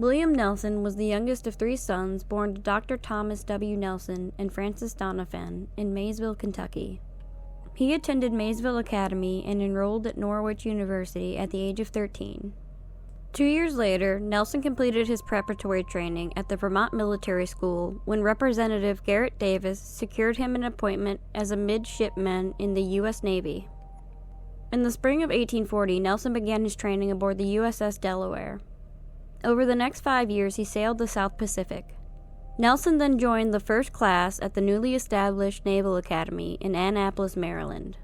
William Nelson was the youngest of 3 sons born to Dr. Thomas W. Nelson and Frances Doniphan in Maysville, Kentucky. He attended Maysville Academy and enrolled at Norwich University at the age of 13. 2 years later, Nelson completed his preparatory training at the Vermont Military School when Representative Garrett Davis secured him an appointment as a midshipman in the U.S. Navy. In the spring of 1840, Nelson began his training aboard the USS Delaware. Over the next 5 years, he sailed the South Pacific. Nelson then joined the first class at the newly established Naval Academy in Annapolis, Maryland.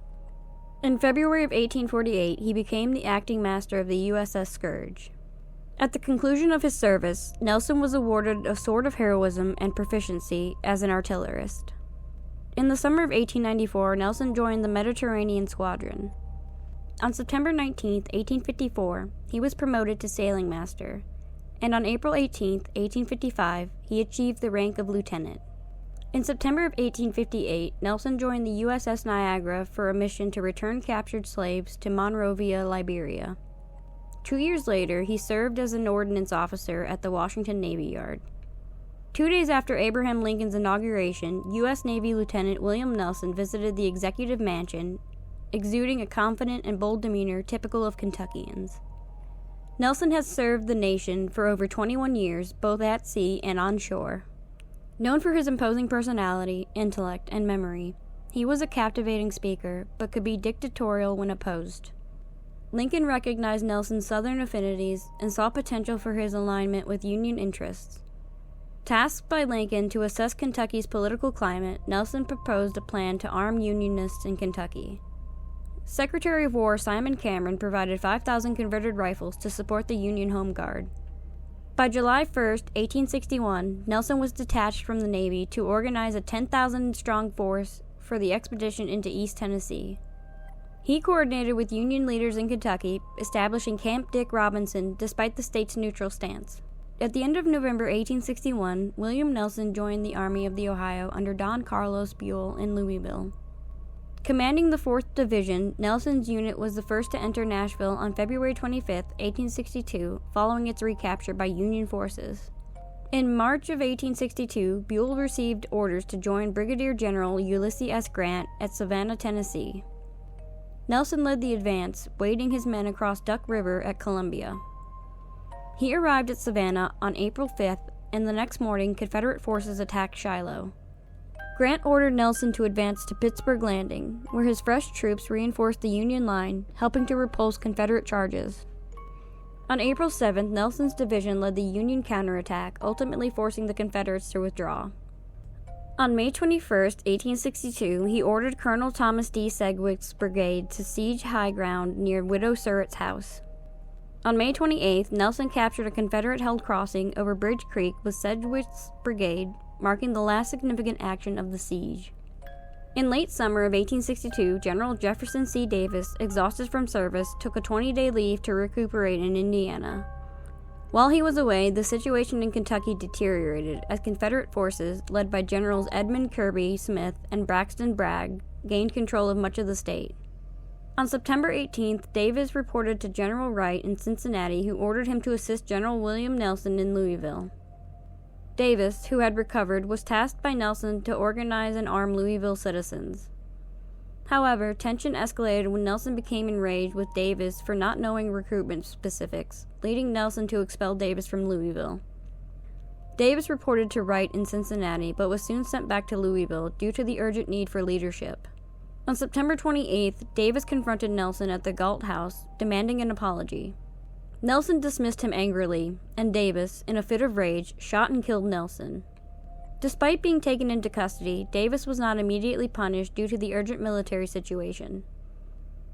In February of 1848, he became the acting master of the USS Scourge. At the conclusion of his service, Nelson was awarded a Sword of Heroism and Proficiency as an artillerist. In the summer of 1894, Nelson joined the Mediterranean Squadron. On September 19, 1854, he was promoted to sailing master, and on April 18, 1855, he achieved the rank of lieutenant. In September of 1858, Nelson joined the USS Niagara for a mission to return captured slaves to Monrovia, Liberia. 2 years later, he served as an ordnance officer at the Washington Navy Yard. 2 days after Abraham Lincoln's inauguration, U.S. Navy Lieutenant William Nelson visited the Executive Mansion, exuding a confident and bold demeanor typical of Kentuckians. Nelson has served the nation for over 21 years, both at sea and on shore. Known for his imposing personality, intellect, and memory, he was a captivating speaker, but could be dictatorial when opposed. Lincoln recognized Nelson's Southern affinities and saw potential for his alignment with Union interests. Tasked by Lincoln to assess Kentucky's political climate, Nelson proposed a plan to arm Unionists in Kentucky. Secretary of War Simon Cameron provided 5,000 converted rifles to support the Union Home Guard. By July 1, 1861, Nelson was detached from the Navy to organize a 10,000-strong force for the expedition into East Tennessee. He coordinated with Union leaders in Kentucky, establishing Camp Dick Robinson despite the state's neutral stance. At the end of November 1861, William Nelson joined the Army of the Ohio under Don Carlos Buell in Louisville. Commanding the 4th Division, Nelson's unit was the first to enter Nashville on February 25, 1862, following its recapture by Union forces. In March of 1862, Buell received orders to join Brigadier General Ulysses S. Grant at Savannah, Tennessee. Nelson led the advance, wading his men across Duck River at Columbia. He arrived at Savannah on April 5th, and the next morning Confederate forces attacked Shiloh. Grant ordered Nelson to advance to Pittsburgh Landing, where his fresh troops reinforced the Union line, helping to repulse Confederate charges. On April 7th, Nelson's division led the Union counterattack, ultimately forcing the Confederates to withdraw. On May 21, 1862, he ordered Colonel Thomas D. Sedgwick's brigade to siege high ground near Widow Surratt's house. On May 28th, Nelson captured a Confederate-held crossing over Bridge Creek with Sedgwick's brigade, marking the last significant action of the siege. In late summer of 1862, General Jefferson C. Davis, exhausted from service, took a 20-day leave to recuperate in Indiana. While he was away, the situation in Kentucky deteriorated as Confederate forces, led by Generals Edmund Kirby Smith and Braxton Bragg, gained control of much of the state. On September 18th, Davis reported to General Wright in Cincinnati, who ordered him to assist General William Nelson in Louisville. Davis, who had recovered, was tasked by Nelson to organize and arm Louisville citizens. However, tension escalated when Nelson became enraged with Davis for not knowing recruitment specifics, leading Nelson to expel Davis from Louisville. Davis reported to Wright in Cincinnati, but was soon sent back to Louisville due to the urgent need for leadership. On September 28th, Davis confronted Nelson at the Galt House, demanding an apology. Nelson dismissed him angrily, and Davis, in a fit of rage, shot and killed Nelson. Despite being taken into custody, Davis was not immediately punished due to the urgent military situation.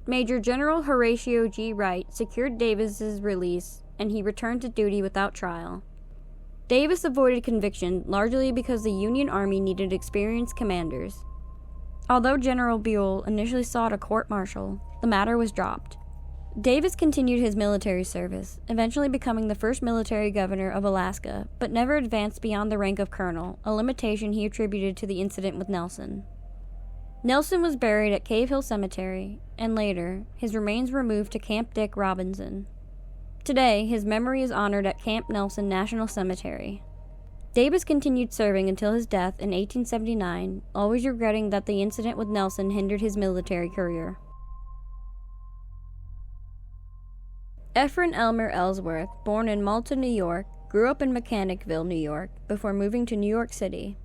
Major General Horatio G. Wright secured Davis's release, and he returned to duty without trial. Davis avoided conviction largely because the Union Army needed experienced commanders. Although General Buell initially sought a court-martial, the matter was dropped. Davis continued his military service, eventually becoming the first military governor of Alaska, but never advanced beyond the rank of colonel, a limitation he attributed to the incident with Nelson. Nelson was buried at Cave Hill Cemetery, and later, his remains were moved to Camp Dick Robinson. Today, his memory is honored at Camp Nelson National Cemetery. Davis continued serving until his death in 1879, always regretting that the incident with Nelson hindered his military career. Ephraim Elmer Ellsworth, born in Malta, New York, grew up in Mechanicville, New York, before moving to New York City.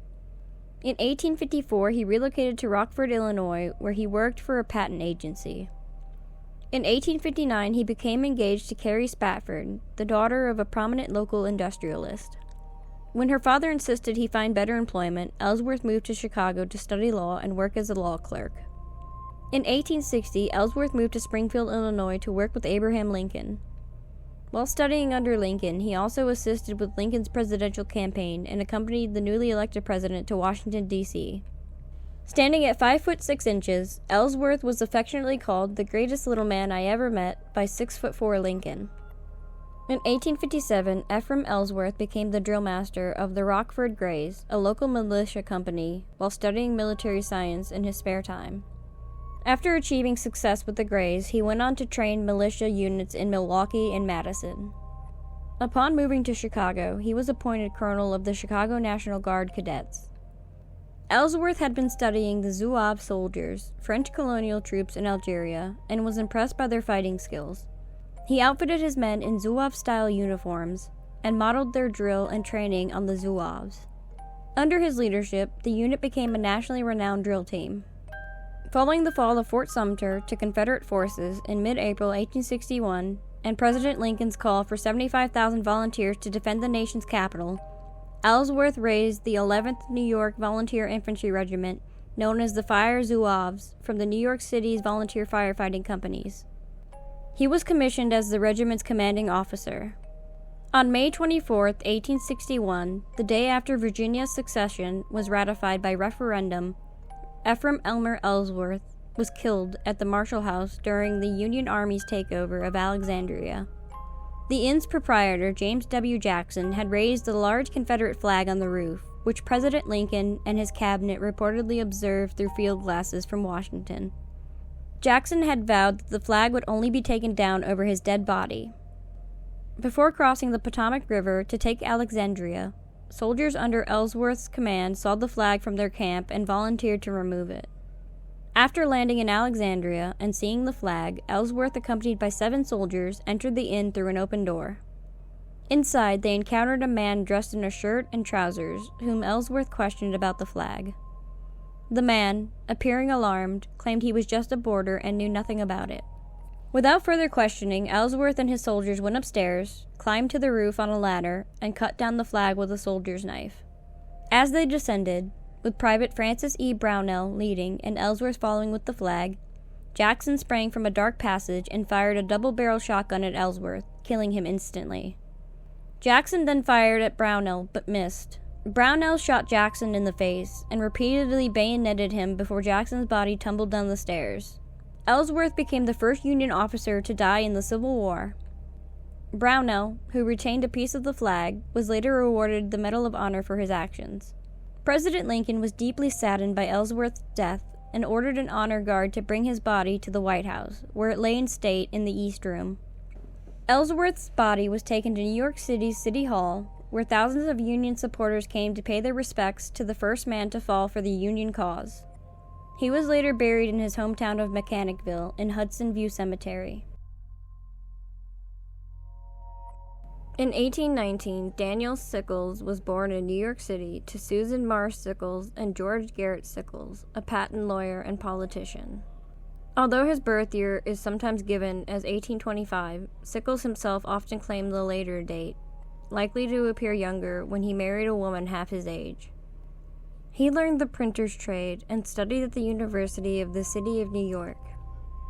In 1854, he relocated to Rockford, Illinois, where he worked for a patent agency. In 1859, he became engaged to Carrie Spafford, the daughter of a prominent local industrialist. When her father insisted he find better employment, Ellsworth moved to Chicago to study law and work as a law clerk. In 1860, Ellsworth moved to Springfield, Illinois to work with Abraham Lincoln. While studying under Lincoln, he also assisted with Lincoln's presidential campaign and accompanied the newly elected president to Washington, D.C. Standing at 5'6" Ellsworth was affectionately called the greatest little man I ever met by 6'4" Lincoln. In 1857, Ephraim Ellsworth became the drill master of the Rockford Greys, a local militia company, while studying military science in his spare time. After achieving success with the Greys, he went on to train militia units in Milwaukee and Madison. Upon moving to Chicago, he was appointed colonel of the Chicago National Guard Cadets. Ellsworth had been studying the Zouave soldiers, French colonial troops in Algeria, and was impressed by their fighting skills. He outfitted his men in Zouave-style uniforms and modeled their drill and training on the Zouaves. Under his leadership, the unit became a nationally renowned drill team. Following the fall of Fort Sumter to Confederate forces in mid-April 1861 and President Lincoln's call for 75,000 volunteers to defend the nation's capital, Ellsworth raised the 11th New York Volunteer Infantry Regiment, known as the Fire Zouaves, from the New York City's volunteer firefighting companies. He was commissioned as the regiment's commanding officer. On May 24, 1861, the day after Virginia's secession was ratified by referendum, Ephraim Elmer Ellsworth was killed at the Marshall House during the Union Army's takeover of Alexandria. The inn's proprietor, James W. Jackson, had raised a large Confederate flag on the roof, which President Lincoln and his cabinet reportedly observed through field glasses from Washington. Jackson had vowed that the flag would only be taken down over his dead body. Before crossing the Potomac River to take Alexandria, soldiers under Ellsworth's command saw the flag from their camp and volunteered to remove it. After landing in Alexandria and seeing the flag, Ellsworth, accompanied by 7 soldiers, entered the inn through an open door. Inside, they encountered a man dressed in a shirt and trousers, whom Ellsworth questioned about the flag. The man, appearing alarmed, claimed he was just a boarder and knew nothing about it. Without further questioning, Ellsworth and his soldiers went upstairs, climbed to the roof on a ladder, and cut down the flag with a soldier's knife. As they descended, with Private Francis E. Brownell leading and Ellsworth following with the flag, Jackson sprang from a dark passage and fired a double-barrel shotgun at Ellsworth, killing him instantly. Jackson then fired at Brownell, but missed. Brownell shot Jackson in the face and repeatedly bayoneted him before Jackson's body tumbled down the stairs. Ellsworth became the first Union officer to die in the Civil War. Brownell, who retained a piece of the flag, was later awarded the Medal of Honor for his actions. President Lincoln was deeply saddened by Ellsworth's death and ordered an honor guard to bring his body to the White House, where it lay in state in the East Room. Ellsworth's body was taken to New York City's City Hall, where thousands of Union supporters came to pay their respects to the first man to fall for the Union cause. He was later buried in his hometown of Mechanicville in Hudson View Cemetery. In 1819, Daniel Sickles was born in New York City to Susan Marsh Sickles and George Garrett Sickles, a patent lawyer and politician. Although his birth year is sometimes given as 1825, Sickles himself often claimed the later date, likely to appear younger when he married a woman half his age. He learned the printer's trade and studied at the University of the City of New York.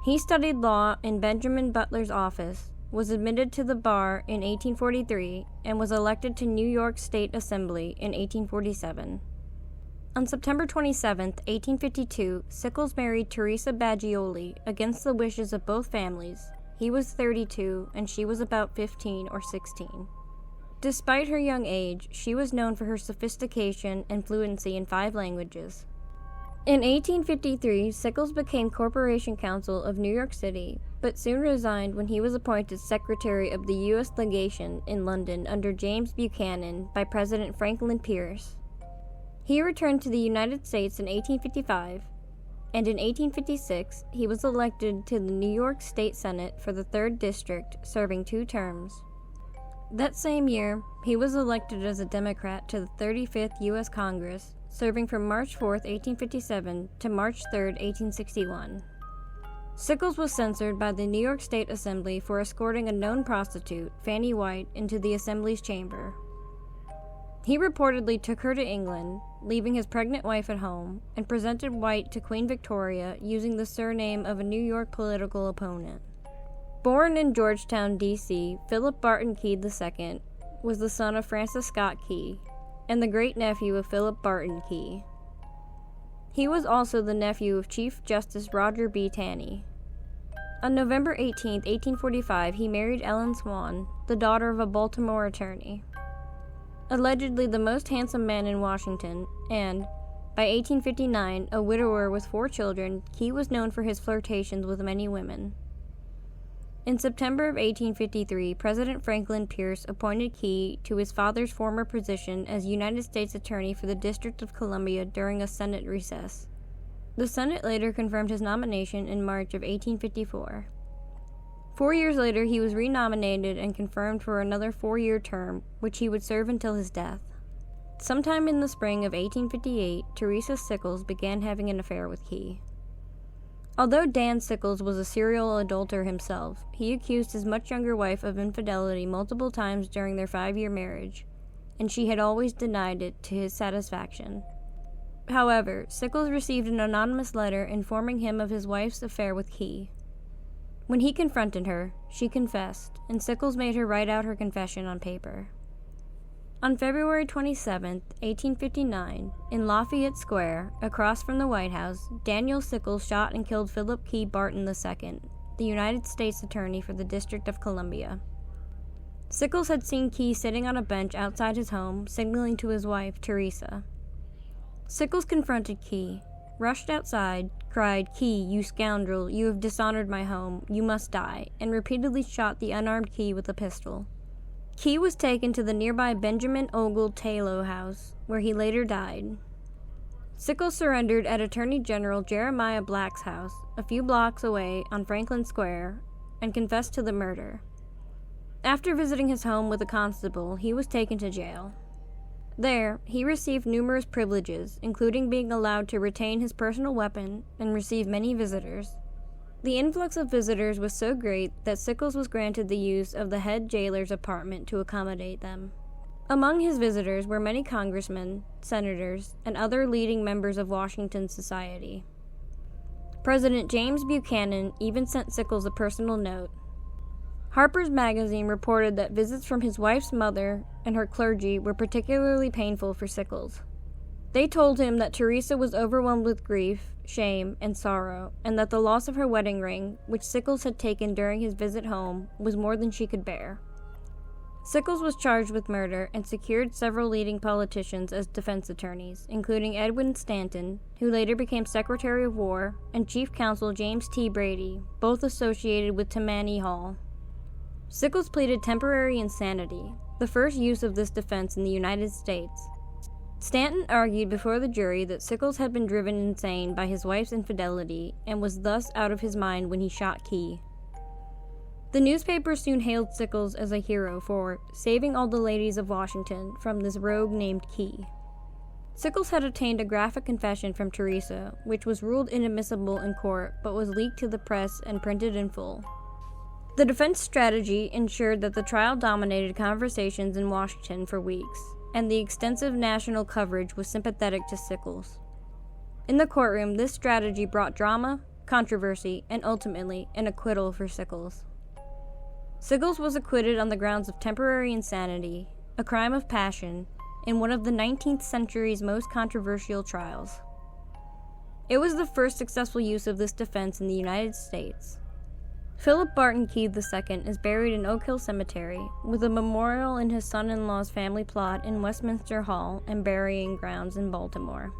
He studied law in Benjamin Butler's office, was admitted to the bar in 1843, and was elected to New York State Assembly in 1847. On September 27, 1852, Sickles married Teresa Baggioli against the wishes of both families. He was 32, and she was about 15 or 16. Despite her young age, she was known for her sophistication and fluency in 5 languages. In 1853, Sickles became Corporation Counsel of New York City, but soon resigned when he was appointed Secretary of the U.S. Legation in London under James Buchanan by President Franklin Pierce. He returned to the United States in 1855, and in 1856 he was elected to the New York State Senate for the 3rd District, serving 2 terms. That same year, he was elected as a Democrat to the 35th U.S. Congress, serving from March 4, 1857 to March 3, 1861. Sickles was censured by the New York State Assembly for escorting a known prostitute, Fanny White, into the Assembly's chamber. He reportedly took her to England, leaving his pregnant wife at home, and presented White to Queen Victoria using the surname of a New York political opponent. Born in Georgetown, D.C., Philip Barton Key II was the son of Francis Scott Key and the great-nephew of Philip Barton Key. He was also the nephew of Chief Justice Roger B. Taney. On November 18, 1845, he married Ellen Swan, the daughter of a Baltimore attorney. Allegedly the most handsome man in Washington, and, by 1859, a widower with 4 children, Key was known for his flirtations with many women. In September of 1853, President Franklin Pierce appointed Key to his father's former position as United States Attorney for the District of Columbia during a Senate recess. The Senate later confirmed his nomination in March of 1854. 4 years later, he was renominated and confirmed for another 4-year term, which he would serve until his death. Sometime in the spring of 1858, Teresa Sickles began having an affair with Key. Although Dan Sickles was a serial adulterer himself, he accused his much younger wife of infidelity multiple times during their 5-year marriage, and she had always denied it to his satisfaction. However, Sickles received an anonymous letter informing him of his wife's affair with Key. When he confronted her, she confessed, and Sickles made her write out her confession on paper. On February 27, 1859, in Lafayette Square, across from the White House, Daniel Sickles shot and killed Philip Key Barton II, the United States Attorney for the District of Columbia. Sickles had seen Key sitting on a bench outside his home, signaling to his wife, Teresa. Sickles confronted Key, rushed outside, cried, "Key, you scoundrel, you have dishonored my home, you must die," and repeatedly shot the unarmed Key with a pistol. Key was taken to the nearby Benjamin Ogle Taylor house, where he later died. Sickles surrendered at Attorney General Jeremiah Black's house, a few blocks away on Franklin Square, and confessed to the murder. After visiting his home with a constable, he was taken to jail. There, he received numerous privileges, including being allowed to retain his personal weapon and receive many visitors. The influx of visitors was so great that Sickles was granted the use of the head jailer's apartment to accommodate them. Among his visitors were many congressmen, senators, and other leading members of Washington society. President James Buchanan even sent Sickles a personal note. Harper's Magazine reported that visits from his wife's mother and her clergy were particularly painful for Sickles. They told him that Teresa was overwhelmed with grief, shame, and sorrow, and that the loss of her wedding ring, which Sickles had taken during his visit home, was more than she could bear. Sickles was charged with murder and secured several leading politicians as defense attorneys, including Edwin Stanton, who later became Secretary of War, and Chief Counsel James T. Brady, both associated with Tammany Hall. Sickles pleaded temporary insanity, the first use of this defense in the United States. Stanton argued before the jury that Sickles had been driven insane by his wife's infidelity and was thus out of his mind when he shot Key. The newspapers soon hailed Sickles as a hero for saving all the ladies of Washington from this rogue named Key. Sickles had obtained a graphic confession from Teresa, which was ruled inadmissible in court but was leaked to the press and printed in full. The defense strategy ensured that the trial dominated conversations in Washington for weeks, and the extensive national coverage was sympathetic to Sickles. In the courtroom, this strategy brought drama, controversy, and ultimately an acquittal for Sickles. Sickles was acquitted on the grounds of temporary insanity, a crime of passion, in one of the 19th century's most controversial trials. It was the first successful use of this defense in the United States. Philip Barton Key II is buried in Oak Hill Cemetery, with a memorial in his son-in-law's family plot in Westminster Hall and burying grounds in Baltimore.